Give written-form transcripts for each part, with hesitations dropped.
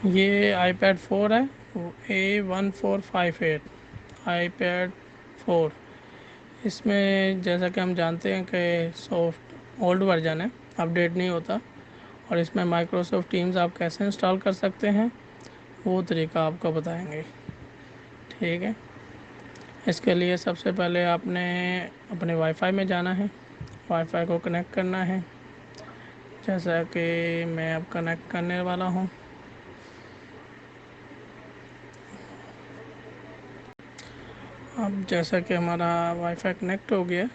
ये iPad 4 है, A1458 iPad 4। इसमें जैसा कि हम जानते हैं कि सॉफ्ट ओल्ड वर्जन है, अपडेट नहीं होता। और इसमें माइक्रोसॉफ्ट टीम्स आप कैसे इंस्टॉल कर सकते हैं वो तरीका आपको बताएंगे। ठीक है, इसके लिए सबसे पहले आपने अपने वाईफाई में जाना है, वाईफाई को कनेक्ट करना है, जैसा कि मैं अब कनेक्ट करने वाला हूँ। अब जैसा कि हमारा वाईफाई कनेक्ट हो गया,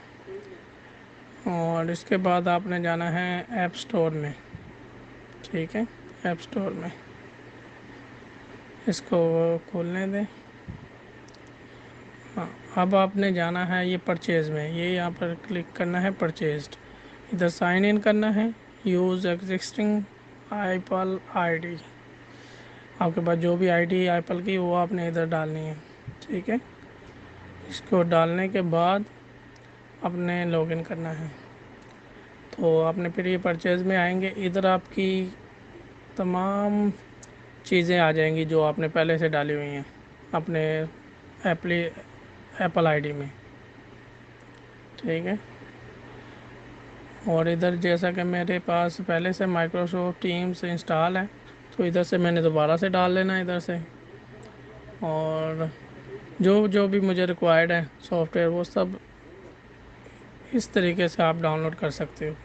और इसके बाद आपने जाना है ऐप स्टोर में। ठीक है, ऐप स्टोर में इसको खोलने दें। हाँ, अब आपने जाना है ये परचेज़ में, ये यहाँ पर क्लिक करना है परचेज्ड, इधर साइन इन करना है, यूज़ एग्जिस्टिंग एप्पल आईडी। आपके पास जो भी आईडी है एप्पल की वो आपने इधर डालनी है। ठीक है, इसको डालने के बाद अपने लॉगिन करना है। तो आपने फिर ये परचेज़ में आएंगे, इधर आपकी तमाम चीज़ें आ जाएंगी जो आपने पहले से डाली हुई हैं अपने एप्पल आईडी में। ठीक है, और इधर जैसा कि मेरे पास पहले से माइक्रोसॉफ्ट टीम्स इंस्टॉल है, तो इधर से मैंने दोबारा से डाल लेना है इधर से। और जो जो भी मुझे रिक्वायर्ड है सॉफ्टवेयर वो सब इस तरीके से आप डाउनलोड कर सकते हो।